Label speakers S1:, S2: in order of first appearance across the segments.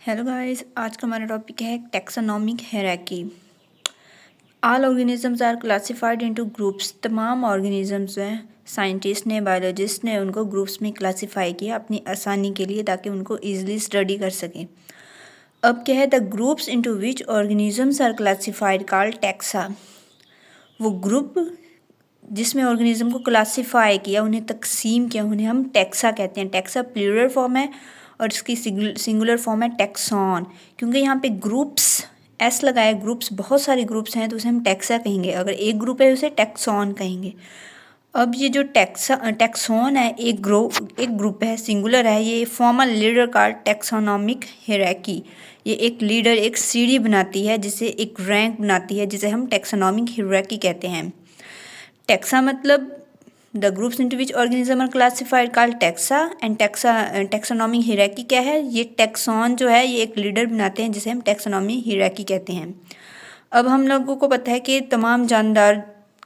S1: Hello guys, आज का हमारा टॉपिक है taxonomic hierarchy. All organisms are classified into groups. तमाम ऑर्गेनिजम्स हैं, साइंटिस्ट ने, बायोलॉजिस्ट ने उनको ग्रुप्स में क्लासिफाई किया अपनी आसानी के लिए, ताकि उनको ईजिली स्टडी कर सकें। अब क्या है, the groups into which organisms are classified called taxa. वो ग्रुप जिसमें ऑर्गेनिज्म को क्लासीफाई किया, उन्हें तकसीम किया, उन्हें हम टैक्सा कहते हैं। टैक्सा प्लूरल फॉर्म है और इसकी सिंगुलर फॉर्म है टैक्सॉन। क्योंकि यहाँ पे ग्रुप्स एस लगाए, ग्रुप्स बहुत सारे ग्रुप्स हैं तो उसे हम टैक्सा कहेंगे। अगर एक ग्रुप है उसे टैक्सॉन कहेंगे। अब ये जो टैक्सॉन है, एक ग्रुप है, सिंगुलर है। ये फॉर्मल लीडर का टैक्सोनॉमिक हायरार्की। ये एक लीडर, एक सीढ़ी बनाती है, जिसे एक रैंक बनाती है, जिसे हम टैक्सोनॉमिक हायरार्की कहते हैं। टैक्सा मतलब the groups into which organism are classified called taxa. And taxonomic hierarchy क्या है? ये टैक्सॉन जो है, ये एक लीडर बनाते हैं, जिसे हम टैक्सोनॉमिक हायरार्की कहते हैं। अब हम लोगों को पता है कि तमाम जानदार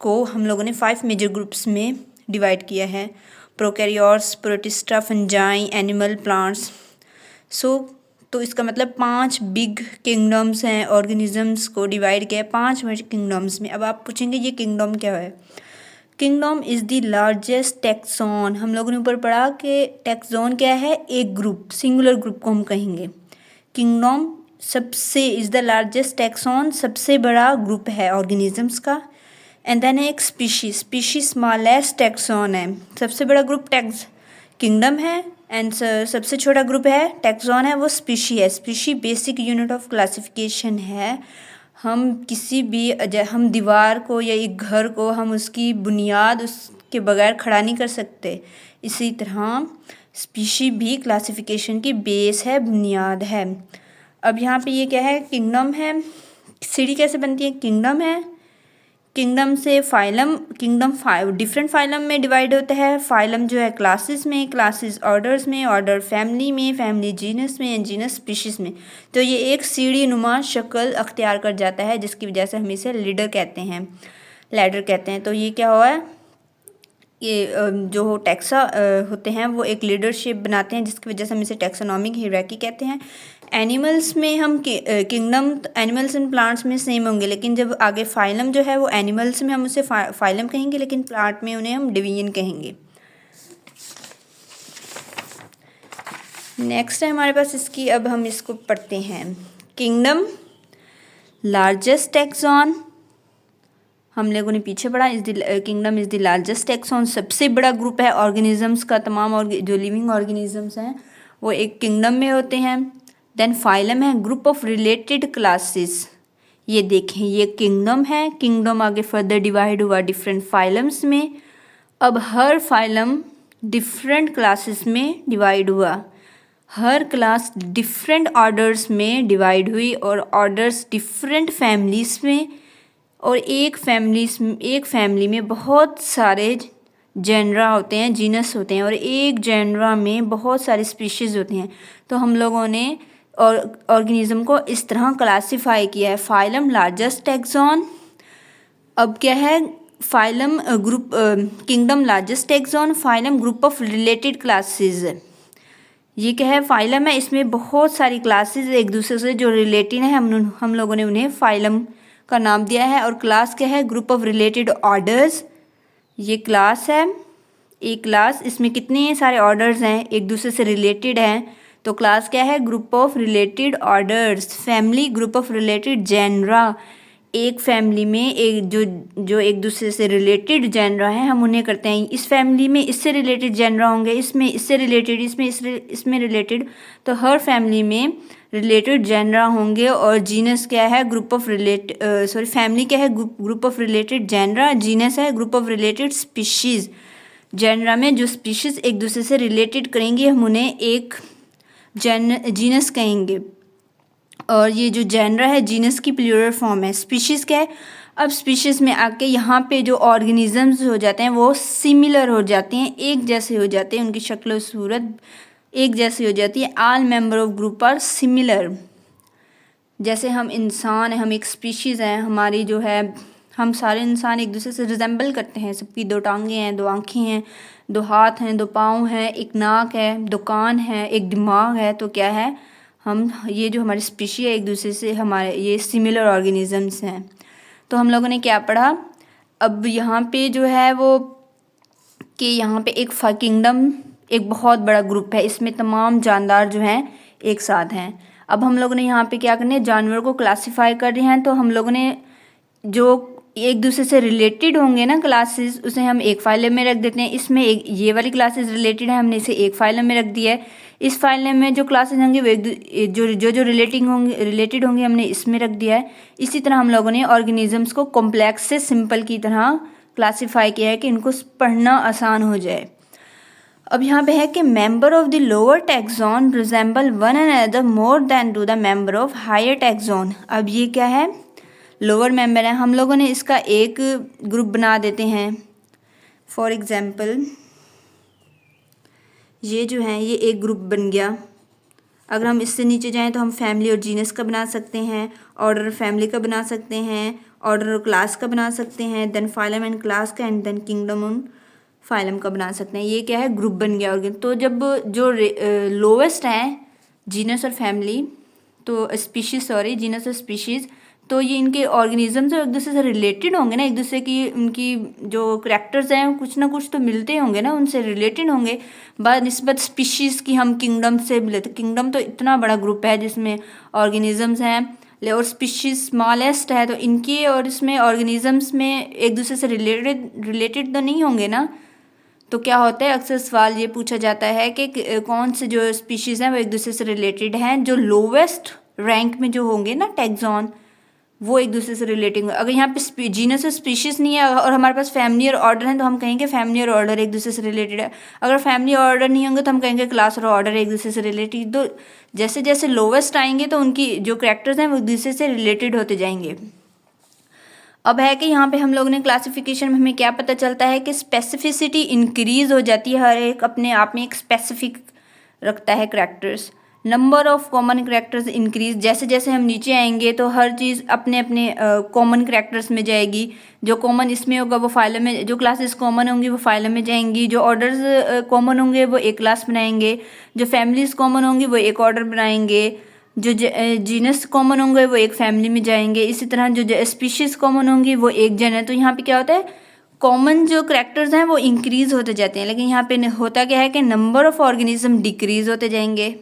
S1: को हम लोगों ने 5 मेजर ग्रुप्स में डिवाइड किया है: prokaryotes, protista, fungi, animal, plants. तो इसका मतलब 5 बिग किंगडम्स हैं, ऑर्गेनिजम्स को डिवाइड किया है 5 किंगडम्स में। अब आप पूछेंगे ये किंगडम क्या है? Kingdom is the largest taxon. हम लोगों ने ऊपर पढ़ा कि टैक्सॉन क्या है? एक ग्रुप, सिंगुलर ग्रुप को हम कहेंगे। किंगडम सबसे इज़ द लार्जेस्ट टैक्सॉन, सबसे बड़ा ग्रुप है ऑर्गेनिजम्स का। एंड देन एक स्पीशीज स्मॉलेस्ट टैक्सॉन है। सबसे बड़ा ग्रुप किंगडम है एंड सबसे छोटा ग्रुप है टैक्सॉन है, वो स्पीशी है। Species basic unit of classification है। हम दीवार को या एक घर को हम उसकी बुनियाद उसके बगैर खड़ा नहीं कर सकते। इसी तरह स्पीशी भी क्लासिफिकेशन की बेस है, बुनियाद है। अब यहाँ पे ये क्या है? किंगडम है। सीढ़ी कैसे बनती है? किंगडम है, किंगडम से फाइलम, किंगडम डिफरेंट फाइलम में डिवाइड होता है। फाइलम जो है क्लासेस में, क्लासेस ऑर्डर्स में, ऑर्डर फैमिली में, फैमिली जीनस में, जीनस स्पीशीज में। तो ये एक सीढ़ी नुमा शक्ल अख्तियार कर जाता है, जिसकी वजह से हम इसे लीडर कहते हैं, लैडर कहते हैं। तो ये क्या हुआ है? ये जो टैक्सा होते हैं वो एक लीडरशिप बनाते हैं, जिसकी वजह से हम इसे टैक्सोनॉमिक हायरार्की कहते हैं। एनिमल्स में हम किंगडम, एनिमल्स एंड प्लांट्स में सेम होंगे, लेकिन जब आगे फाइलम जो है वो एनिमल्स में हम उसे फाइलम कहेंगे, लेकिन प्लांट में उन्हें हम डिवीजन कहेंगे। नेक्स्ट है हमारे पास इसकी, अब हम इसको पढ़ते हैं। किंगडम, लार्जेस्ट टैक्सॉन, हम लोगों ने पीछे पढ़ा। Kingdom is the largest taxon, सबसे बड़ा ग्रुप है ऑर्गेनिजम्स का। तमाम जो लिविंग ऑर्गेनिजम्स हैं वो एक किंगडम में होते हैं। देन फाइलम है, ग्रुप ऑफ रिलेटेड क्लासेस। ये देखें, ये किंगडम है, किंगडम आगे फर्दर डिवाइड हुआ डिफरेंट फाइलम्स में। अब हर फाइलम डिफरेंट क्लासेस में डिवाइड हुआ, हर क्लास डिफरेंट ऑर्डर्स में डिवाइड हुई, और ऑर्डर्स डिफरेंट फैमिलीज में। और एक फैमिली में बहुत सारे जेनरा होते हैं, जीनस होते हैं, और एक जेनरा में बहुत सारे स्पीशीज़ होते हैं। तो हम लोगों ने ऑर्गेनिज्म को इस तरह क्लासिफाई किया है: फाइलम, लार्जेस्ट टैक्सॉन। अब क्या है? Phylum group, kingdom largest taxon, phylum group of related classes. ये क्या है? फाइलम है, इसमें बहुत सारी क्लासेस एक दूसरे से जो रिलेटेड है, हम लोगों ने उन्हें फाइलम का नाम दिया है। और क्लास क्या है? Group of related orders. ये क्लास है, एक क्लास, इसमें कितने सारे ऑर्डर्स हैं, एक दूसरे से रिलेटेड हैं। तो क्लास क्या है? Group of related orders. Family, group of related genre. एक फैमिली में जो एक दूसरे से रिलेटेड जेनरा है, हम उन्हें करते हैं इस फैमिली में इससे रिलेटेड जेनरा होंगे, इसमें इससे रिलेटेड, इसमें रिलेटेड। तो हर फैमिली में रिलेटेड जेनरा होंगे। और जीनस क्या है? फैमिली क्या है? Group of related genera. Genus है group of related species. Genera में जो स्पीशीज़ एक दूसरे से रिलेटेड करेंगे, हम उन्हें एक जीनस कहेंगे। और ये जो जेनरा है, जीनस की प्लूरल फॉर्म है। स्पीशीज़ क्या है? अब स्पीशीज़ में आके यहाँ पे जो ऑर्गेनिजम्स हो जाते हैं वो सिमिलर हो जाते हैं, एक जैसे हो जाते हैं, उनकी शक्ल और सूरत एक जैसी हो जाती है। All member of group are similar. जैसे हम इंसान हैं, हम एक स्पीशीज़ हैं, हमारी जो है, हम सारे इंसान एक दूसरे से रिजेंबल करते हैं। सबकी 2 टांगें हैं, 2 आँखें हैं, 2 हाथ हैं, 2 पाँव हैं, एक नाक है, 2 कान है, एक दिमाग है। तो क्या है? हम ये जो हमारी स्पीशी है एक दूसरे से हमारे ये सिमिलर ऑर्गेनिजम्स हैं। तो हम लोगों ने क्या पढ़ा, अब यहाँ पे जो है वो कि यहाँ पे एक किंगडम एक बहुत बड़ा ग्रुप है, इसमें तमाम जानदार जो हैं एक साथ हैं। अब हम लोगों ने यहाँ पे क्या करना है, जानवर को क्लासीफाई कर रहे हैं, तो हम लोगों ने जो एक दूसरे से रिलेटेड होंगे ना क्लासेस, उसे हम एक फाइल में रख देते हैं। इसमें एक ये वाली क्लासेस रिलेटेड है, हमने इसे एक फाइल में रख दिया है। इस फाइल में जो क्लासेस होंगे वो जो रिलेटेड होंगे हमने इसमें रख दिया है। इसी तरह हम लोगों ने ऑर्गेनिजम्स को कॉम्प्लेक्स से सिंपल की तरह क्लासीफाई किया है कि इनको पढ़ना आसान हो जाए। अब यहाँ पे है कि member of the lower taxon resemble one and other more than to the member of higher taxon. अब ये क्या है, लोअर मेंबर है, हम लोगों ने इसका एक ग्रुप बना देते हैं। फॉर एग्जांपल ये जो है ये एक ग्रुप बन गया। अगर हम इससे नीचे जाएं तो हम फैमिली और जीनस का बना सकते हैं, ऑर्डर फैमिली का बना सकते हैं, ऑर्डर और क्लास का बना सकते हैं, देन फाइलम एंड क्लास का, and then kingdom and phylum का बना सकते हैं। ये क्या है, ग्रुप बन गया ऑर्गन। तो जब जो लोवेस्ट हैं जीनस और फैमिली, तो स्पीशीज जीनस और स्पीशीज़, तो ये इनके ऑर्गेनिजम्स एक दूसरे से रिलेटेड होंगे ना, एक दूसरे की उनकी जो करैक्टर्स हैं कुछ ना कुछ तो मिलते होंगे ना, उनसे रिलेटेड होंगे। निस्बत स्पीशीज़ की हम किंगडम से मिले, तो किंगडम तो इतना बड़ा ग्रुप है जिसमें ऑर्गेनिजम्स हैं, और स्पीशीज स्मॉलेस्ट है, तो इनके और इसमें ऑर्गेनिजम्स में एक दूसरे से रिलेटेड तो नहीं होंगे ना। तो क्या होता है, अक्सर सवाल ये पूछा जाता है कि कौन से जो स्पीशीज़ हैं वो एक दूसरे से रिलेटेड हैं। जो लोवेस्ट रैंक में जो होंगे ना टैक्सॉन, वो एक दूसरे से रिलेटिंग होंगे। अगर यहाँ पे जीनस और स्पीशीज़ नहीं है और हमारे पास फैमिली और ऑर्डर है, तो हम कहेंगे फैमिली और ऑर्डर एक दूसरे से रिलेटेड है। अगर फैमिली और ऑर्डर नहीं होंगे तो हम कहेंगे क्लास और ऑर्डर एक दूसरे से रिलेटेड। तो जैसे जैसे लोवेस्ट आएंगे तो उनकी जो करैक्टर्स हैं वो एक दूसरे से रिलेटेड होते जाएंगे। अब है कि यहाँ पे हम लोगों ने क्लासिफिकेशन में हमें क्या पता चलता है कि स्पेसिफिसिटी इंक्रीज हो जाती है, हर एक अपने आप में एक स्पेसिफिक रखता है characters. Number of common characters increase, जैसे जैसे हम नीचे आएंगे तो हर चीज़ अपने अपने कॉमन करैक्टर्स में जाएगी। जो कॉमन इसमें होगा वो फाइलम में, जो क्लासेस कॉमन होंगी वो फाइलम में जाएंगी, जो ऑर्डर्स कॉमन होंगे वो एक क्लास बनाएंगे, जो फैमिलीज कॉमन होंगी वो एक ऑर्डर बनाएंगे, जो जीनस कॉमन होंगे वो एक फैमिली में जाएंगे। इसी तरह जो स्पीशीज़ कॉमन होंगी वो एक जनर। तो यहाँ पे क्या होता है, कॉमन जो करैक्टर्स हैं वो इंक्रीज होते जाते हैं, लेकिन यहाँ पे होता क्या है कि नंबर ऑफ ऑर्गेनिज्म डिक्रीज होते जाएंगे।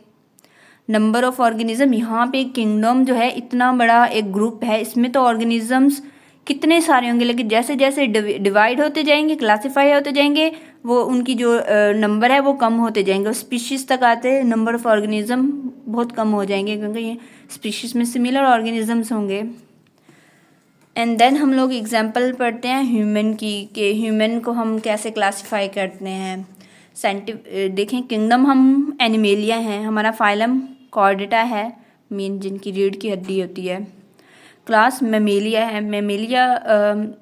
S1: नंबर ऑफ ऑर्गेनिज्म, यहाँ पे किंगडम जो है इतना बड़ा एक ग्रुप है, इसमें तो ऑर्गेनिजम्स कितने सारे होंगे, लेकिन जैसे जैसे डिवाइड होते जाएंगे, क्लासीफाई होते जाएंगे, वो उनकी जो नंबर है वो कम होते जाएंगे। और स्पीशीज़ तक आते नंबर ऑफ ऑर्गेनिज्म बहुत कम हो जाएंगे, क्योंकि ये स्पीशीज़ में सिमिलर ऑर्गेनिजम्स होंगे। एंड देन हम लोग एग्जांपल पढ़ते हैं ह्यूमन की, कि ह्यूमन को हम कैसे क्लासीफाई करते हैं। देखें, किंगडम हम एनिमेलिया हैं, हमारा फाइलम कॉर्डेटा है, मीन जिनकी रीढ़ की हड्डी होती है। क्लास मेमेलिया है, मेमेलिया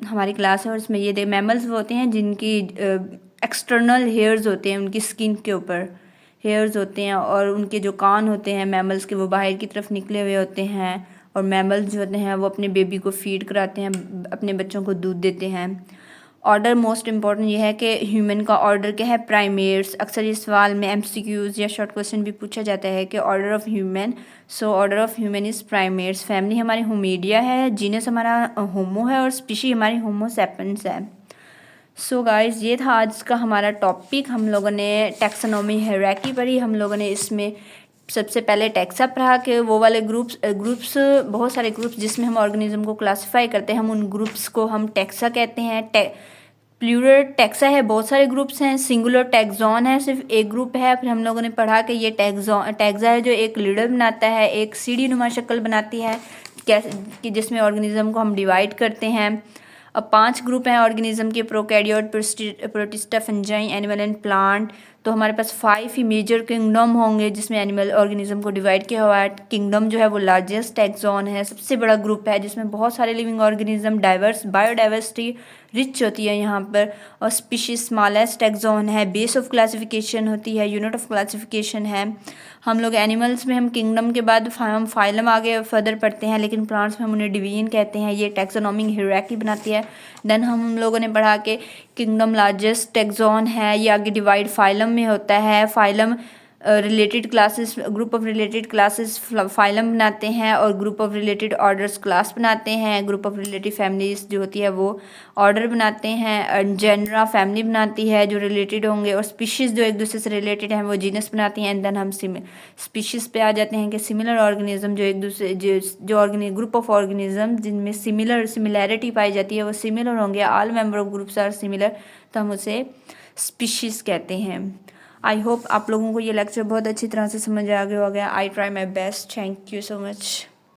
S1: हमारी क्लास है, और इसमें ये मैमल्स वो होते हैं जिनकी एक्सटर्नल हेयर्स होते हैं, उनकी स्किन के ऊपर हेयर्स होते हैं, और उनके जो कान होते हैं मैमल्स के वो बाहर की तरफ निकले हुए होते हैं। और मैमल्स जो होते हैं वो अपने बेबी को फीड कराते हैं, अपने बच्चों को दूध देते हैं। ऑर्डर मोस्ट इम्पॉर्टेंट ये है कि ह्यूमन का ऑर्डर क्या है, प्राइमेट्स। अक्सर इस सवाल में एमसीक्यूज़ या शॉर्ट क्वेश्चन भी पूछा जाता है कि order of human. So order of human is primates. Family हमारी होमीडिया है, जीनस हमारा होमो है, और स्पीशी हमारी होमो सेपियंस है। सो गाइस, ये था आज का हमारा टॉपिक। हम लोगों ने टैक्सोनॉमी हायरार्की पढ़ी। हम लोगों ने इसमें सबसे पहले टैक्सा पढ़ा के वो वाले ग्रुप्स बहुत सारे ग्रुप्स जिसमें हम ऑर्गेनिज्म को क्लासीफाई करते हैं, हम उन ग्रुप्स को हम टैक्सा कहते हैं। प्लूरल टैक्सा है, बहुत सारे ग्रुप्स हैं। सिंगुलर टैक्सॉन है, सिर्फ एक ग्रुप है। फिर हम लोगों ने पढ़ा कि ये टैक्सा है जो एक लीडर बनाता है, एक सीढ़ी नुमा शक्ल बनाती है, कैसे कि जिसमें ऑर्गेनिज्म को हम डिवाइड करते हैं। अब 5 ग्रुप हैं ऑर्गेनिज्म के, prokaryote, protista, fungi, animal and plant. तो हमारे पास 5 ही मेजर किंगडम होंगे जिसमें एनिमल ऑर्गेनिज्म को डिवाइड किया हुआ है। किंगडम जो है वो लार्जेस्ट टैक्सॉन है, सबसे बड़ा ग्रुप है जिसमें बहुत सारे लिविंग ऑर्गेनिज्म, बायोडाइवर्सिटी रिच होती है यहाँ पर। और स्पीशीज स्मॉलेस्ट टैक्सॉन है, बेस ऑफ क्लासिफिकेशन होती है, यूनिट ऑफ क्लासिफिकेशन है। हम लोग एनिमल्स में हम किंगडम के बाद हम फाइलम आगे फर्दर पढ़ते हैं, लेकिन प्लांट्स में हम उन्हें डिवीजन कहते हैं। ये टैक्सोनॉमिक हायरार्की बनाती है। देन हम लोगों ने पढ़ा कि किंगडम लार्जेस्ट टैक्सॉन है, ये आगे डिवाइड फाइलम में होता है। Phylum related classes, group of related classes phylum बनाते हैं, और group of related orders class बनाते हैं। ग्रुप ऑफ रिलेटेड फैमिलीज जो होती है वो ऑर्डर बनाते हैं। जेनरा फैमिली बनाती है जो रिलेटेड होंगे, और स्पीशीज़ जो एक दूसरे से रिलेटेड हैं वो जीनस बनाती हैं। एंड देन हम स्पीशीज़ पे आ जाते हैं कि सिमिलर ऑर्गेनिज्म जो एक दूसरे जो ग्रुप ऑफ ऑर्गेनिज्म जिनमें सिमिलैरिटी पाई जाती है वो सिमिलर होंगे, all member of groups are similar, तो हम उसे स्पीशीज़ कहते हैं। आई होप आप लोगों को ये लेक्चर बहुत अच्छी तरह से समझ आ गया होगा। I try my best. Thank you so much.